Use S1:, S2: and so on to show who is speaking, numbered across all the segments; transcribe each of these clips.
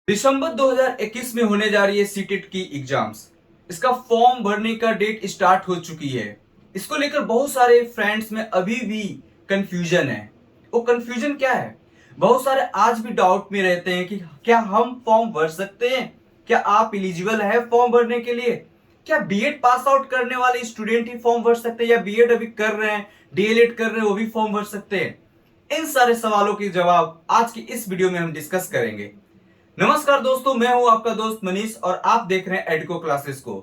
S1: दिसंबर 2021 में होने जा रही है सीटेट की एग्जाम्स। इसका फॉर्म भरने का डेट स्टार्ट हो चुकी है। इसको लेकर बहुत सारे फ्रेंड्स में अभी भी कंफ्यूजन है। वो कंफ्यूजन क्या है? बहुत सारे आज भी डाउट में रहते हैं कि क्या हम फॉर्म भर सकते हैं, क्या आप एलिजिबल है फॉर्म भरने के लिए, क्या बीएड पास आउट करने वाले स्टूडेंट ही फॉर्म भर सकते हैं, या बीएड अभी कर रहे हैं, डीएलएड कर रहे हैं वो भी फॉर्म भर सकते हैं। इन सारे सवालों के जवाब आज की इस वीडियो में हम डिस्कस करेंगे। नमस्कार दोस्तों, मैं हूं आपका दोस्त मनीष और आप देख रहे हैं एडको क्लासेस को।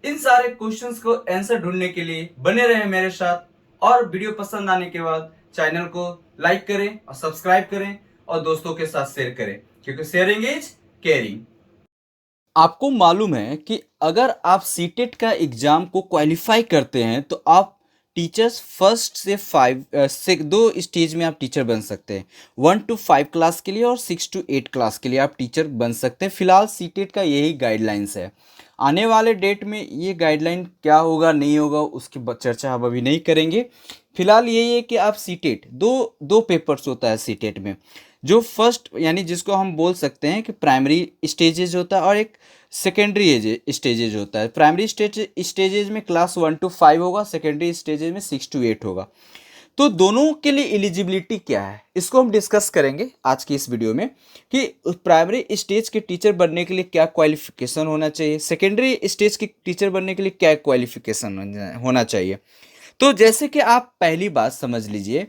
S1: इन सारे क्वेश्चंस को आंसर ढूंढने के लिए बने रहें मेरे साथ, और वीडियो पसंद आने के बाद चैनल को लाइक करें और सब्सक्राइब करें और दोस्तों के साथ शेयर करें, क्योंकि शेयरिंग इज केयरिंग। आपको मालूम है कि अगर आप सीटेट का एग्जाम को क्वालिफाई करते हैं तो आप टीचर्स फर्स्ट से 5 से 2 स्टेज में आप टीचर बन सकते हैं। 1 to 5 क्लास के लिए और 6 to 8 क्लास के लिए आप टीचर बन सकते हैं। फिलहाल सीटेट का यही गाइडलाइंस है। आने वाले डेट में ये गाइडलाइन क्या होगा नहीं होगा उसकी चर्चा हम अभी नहीं करेंगे। फिलहाल यही है कि आप सीटेट दो दो पेपर्स होता है सीटेट में। जो फर्स्ट यानी जिसको हम बोल सकते हैं कि प्राइमरी स्टेजेज होता है और एक सेकेंडरी स्टेजेज होता है। प्राइमरी स्टेजेज में क्लास 1 to 5 होगा, सेकेंडरी स्टेजेज में 6 to 8 होगा। तो दोनों के लिए एलिजिबिलिटी क्या है इसको हम डिस्कस करेंगे आज की इस वीडियो में, कि प्राइमरी स्टेज के टीचर बनने के लिए क्या क्वालिफिकेशन होना चाहिए, सेकेंडरी स्टेज के टीचर बनने के लिए क्या क्वालिफिकेशन होना चाहिए। तो जैसे कि आप पहली बात समझ लीजिए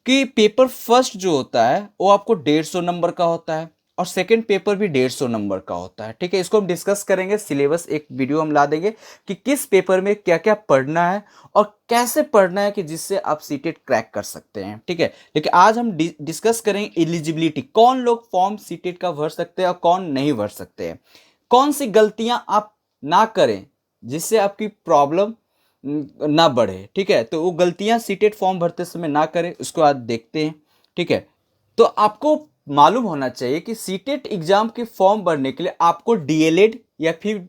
S1: कि पेपर फर्स्ट जो होता है वो आपको 150 नंबर का होता है और सेकंड पेपर भी 150 नंबर का होता है। ठीक है, इसको हम डिस्कस करेंगे। सिलेबस एक वीडियो हम ला देंगे कि किस पेपर में क्या क्या पढ़ना है और कैसे पढ़ना है कि जिससे आप सीटेट क्रैक कर सकते हैं। ठीक है, लेकिन आज हम डिस्कस करेंगे एलिजिबिलिटी, कौन लोग फॉर्म सीटेट का भर सकते हैं और कौन नहीं भर सकते हैं, कौन सी गलतियां आप ना करें जिससे आपकी प्रॉब्लम ना बढ़े। ठीक है, तो वो गलतियां सीटेट फॉर्म भरते समय ना करें, उसको आज देखते हैं। ठीक है, तो आपको मालूम होना चाहिए कि सीटेट एग्जाम के फॉर्म भरने के लिए आपको डीएलएड या फिर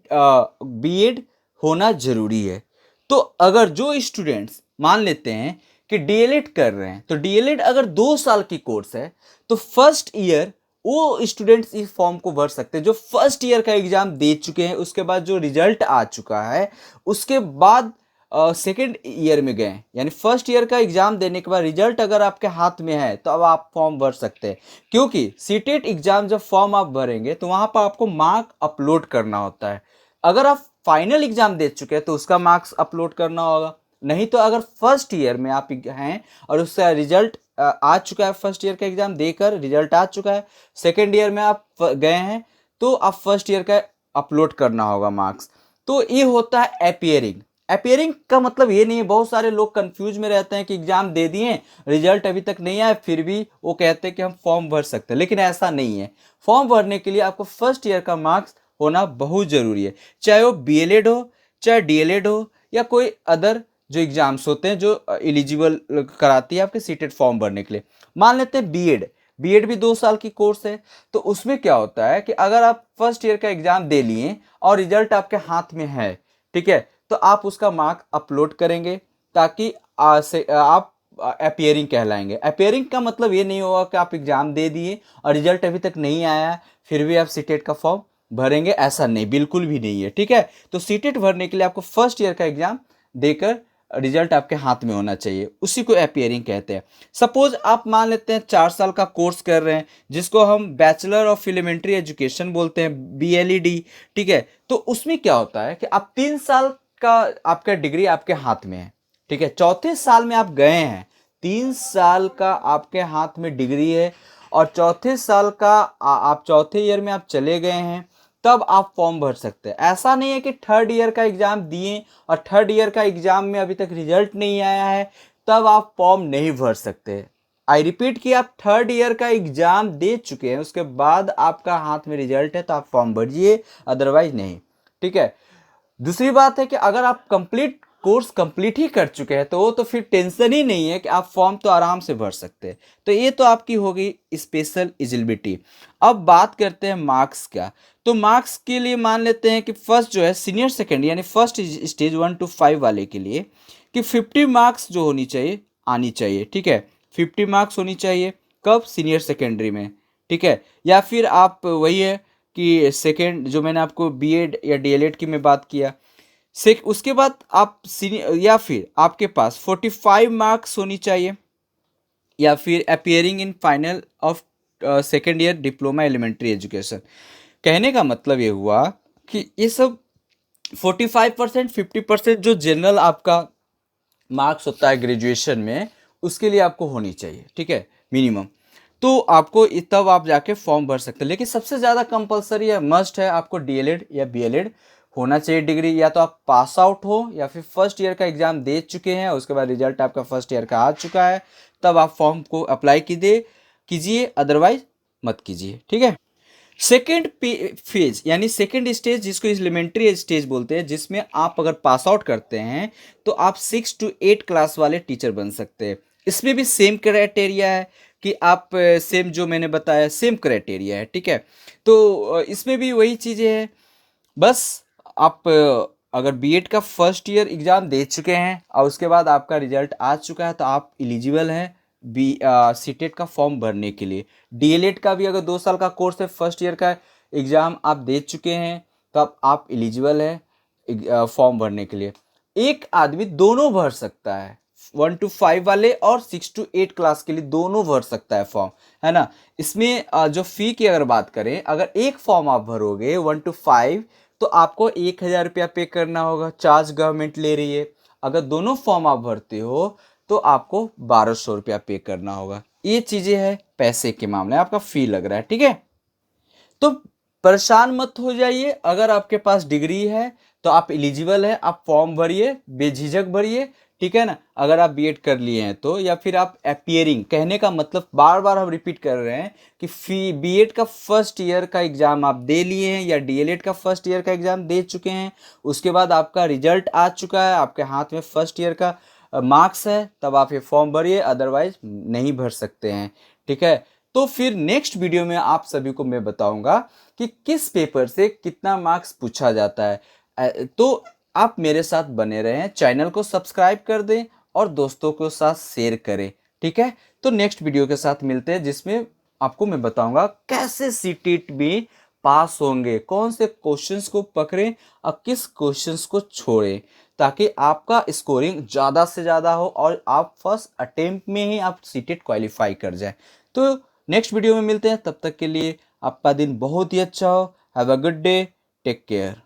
S1: बीएड होना जरूरी है। तो अगर जो स्टूडेंट्स मान लेते हैं कि डीएलएड कर रहे हैं, तो डीएलएड अगर 2 साल की कोर्स है तो फर्स्ट ईयर वो स्टूडेंट्स इस फॉर्म को भर सकते हैं जो फर्स्ट ईयर का एग्जाम दे चुके हैं। उसके बाद जो रिजल्ट आ चुका है उसके बाद सेकेंड ईयर में गए, यानी फर्स्ट ईयर का एग्जाम देने के बाद रिजल्ट अगर आपके हाथ में है तो अब आप फॉर्म भर सकते हैं। क्योंकि सीटेट एग्जाम जब फॉर्म आप भरेंगे तो वहां पर आपको मार्क अपलोड करना होता है। अगर आप फाइनल एग्जाम दे चुके हैं तो उसका मार्क्स अपलोड करना होगा, नहीं तो अगर फर्स्ट ईयर में आप हैं और उसका रिजल्ट आ चुका है, फर्स्ट ईयर का एग्जाम देकर रिजल्ट आ चुका है, सेकेंड ईयर में आप गए हैं तो आप फर्स्ट ईयर का अपलोड करना होगा मार्क्स। तो ये होता है अपियरिंग। अपियरिंग का मतलब ये नहीं है, बहुत सारे लोग कंफ्यूज में रहते हैं कि एग्जाम दे दिए, रिजल्ट अभी तक नहीं आया, फिर भी वो कहते हैं कि हम फॉर्म भर सकते हैं, लेकिन ऐसा नहीं है। फॉर्म भरने के लिए आपको फर्स्ट ईयर का मार्क्स होना बहुत जरूरी है, चाहे वो बीएलएड हो, चाहे डीएलएड हो, या कोई अदर जो एग्जाम्स होते हैं जो एलिजिबल कराती है आपके सीटेट फॉर्म भरने के लिए। मान लेते हैं बीएड, बीएड भी 2 साल की कोर्स है। तो उसमें क्या होता है कि अगर आप फर्स्ट ईयर का एग्जाम दे लिए और रिजल्ट आपके हाथ में है, ठीक है, तो आप उसका मार्क अपलोड करेंगे ताकि आप अपियरिंग कहलाएंगे। अपियरिंग का मतलब ये नहीं होगा कि आप एग्जाम दे दिए और रिजल्ट अभी तक नहीं आया फिर भी आप सीटेट का फॉर्म भरेंगे, ऐसा नहीं, बिल्कुल भी नहीं है। ठीक है, तो सीटेट भरने के लिए आपको फर्स्ट ईयर का एग्जाम देकर रिजल्ट आपके हाथ में होना चाहिए, उसी को अपियरिंग कहते हैं। सपोज आप मान लेते हैं 4 साल का कोर्स कर रहे हैं जिसको हम बैचलर ऑफ एलिमेंट्री एजुकेशन बोलते हैं, बीएलईडी। ठीक है, तो उसमें क्या होता है कि आप 3 साल का आपका डिग्री आपके हाथ में है। ठीक है, चौथे साल में आप गए हैं, 3 साल का आपके हाथ में डिग्री है और चौथे साल का आप चौथे ईयर में आप चले गए हैं, तब आप फॉर्म भर सकते हैं। ऐसा नहीं है कि थर्ड ईयर का एग्जाम दिए और थर्ड ईयर का एग्जाम में अभी तक रिजल्ट नहीं आया है तब आप फॉर्म नहीं भर सकते। आई रिपीट कि आप थर्ड ईयर का एग्जाम दे चुके हैं, उसके बाद आपका हाथ में रिजल्ट है तो आप फॉर्म भरिए, अदरवाइज नहीं। ठीक है, दूसरी बात है कि अगर आप कंप्लीट कोर्स कंप्लीट ही कर चुके हैं तो वो तो फिर टेंशन ही नहीं है कि आप फॉर्म तो आराम से भर सकते हैं। तो ये तो आपकी होगी स्पेशल एलिजिबिलिटी। अब बात करते हैं मार्क्स का। तो मार्क्स के लिए मान लेते हैं कि फर्स्ट जो है सीनियर सेकेंड यानी फर्स्ट स्टेज 1 to 5 वाले के लिए कि 50 मार्क्स जो होनी चाहिए आनी चाहिए। ठीक है, 50 मार्क्स होनी चाहिए, कब? सीनियर सेकेंडरी में। ठीक है, या फिर आप वही है
S2: कि सेकेंड जो मैंने आपको बीएड या डीएलएड की मैं बात किया, उसके बाद आप सीनियर या फिर आपके पास 45 मार्क्स होनी चाहिए, या फिर appearing in final of second year diploma elementary education. कहने का मतलब ये हुआ कि ये सब 45%, 50% जो जनरल आपका मार्क्स होता है ग्रेजुएशन में, उसके लिए आपको होनी चाहिए, ठीक है, मिनिमम। तो आपको तब आप जाके फॉर्म भर सकते हैं। लेकिन सबसे ज़्यादा कंपलसरी है, मस्ट है, आपको डीएलएड या बीएलएड होना चाहिए डिग्री। या तो आप पास आउट हो या फिर फर्स्ट ईयर का एग्जाम दे चुके हैं, उसके बाद रिजल्ट आपका फर्स्ट ईयर का आ चुका है, तब आप फॉर्म को अप्लाई कीजिए, अदरवाइज मत कीजिए, ठीक है। सेकेंड फेज यानी सेकेंड स्टेज, जिसको एलिमेंट्री स्टेज बोलते हैं, जिसमें आप अगर पास आउट करते हैं तो आप 6 to 8 क्लास वाले टीचर बन सकते हैं। इसमें भी सेम क्राइटेरिया है कि आप सेम जो मैंने बताया सेम क्राइटेरिया है, ठीक है। तो इसमें भी वही चीज़ें हैं, बस आप अगर बीएड का फर्स्ट ईयर एग्ज़ाम दे चुके हैं और उसके बाद आपका रिजल्ट आ चुका है तो आप एलिजिबल हैं बी सीटेट का फॉर्म भरने के लिए। डीएलएड का भी अगर 2 साल का कोर्स है, फर्स्ट ईयर का एग्ज़ाम आप दे चुके हैं तो आप एलिजिबल है फॉर्म भरने के लिए। एक आदमी दोनों भर सकता है, 1 to 5 वाले और 6 to 8 क्लास के लिए दोनों भर सकता है फॉर्म, है ना। इसमें जो फ़ी की अगर बात करें, अगर एक फॉर्म आप भरोगे 1 to 5 तो आपको 1,000 रुपया पे करना होगा, चार्ज गवर्नमेंट ले रही है। अगर दोनों फॉर्म आप भरते हो तो आपको 1,200 रुपया पे करना होगा। ये चीज़ें हैं पैसे के मामले, आपका फ़ी लग रहा है, ठीक है। तो परेशान मत हो जाइए, अगर आपके पास डिग्री है तो आप एलिजिबल है, आप फॉर्म भरिए, बेझिझक भरिए, ठीक है ना। अगर आप बीएड कर लिए हैं तो, या फिर आप अपियरिंग, कहने का मतलब बार बार हम रिपीट कर रहे हैं कि बीएड का फर्स्ट ईयर का एग्जाम आप दे लिए हैं या डीएलएड का फर्स्ट ईयर का एग्जाम दे चुके हैं, उसके बाद आपका रिजल्ट आ चुका है, आपके हाथ में फर्स्ट ईयर का मार्क्स है, तब आप ये फॉर्म भरिए, अदरवाइज नहीं भर सकते हैं, ठीक है। तो फिर नेक्स्ट वीडियो में आप सभी को मैं बताऊंगा कि किस पेपर से कितना मार्क्स पूछा जाता है। तो आप मेरे साथ बने रहें, चैनल को सब्सक्राइब कर दें और दोस्तों के साथ शेयर करें, ठीक है। तो नेक्स्ट वीडियो के साथ मिलते हैं, जिसमें आपको मैं बताऊंगा कैसे सीटेट में पास होंगे, कौन से क्वेश्चंस को पकड़ें और किस क्वेश्चंस को छोड़ें, ताकि आपका स्कोरिंग ज़्यादा से ज़्यादा हो और आप फर्स्ट अटेम्प्ट में ही आप सीटेट क्वालिफाई कर जाए। तो नेक्स्ट वीडियो में मिलते हैं, तब तक के लिए आपका दिन बहुत ही अच्छा हो। Have a good day, take care.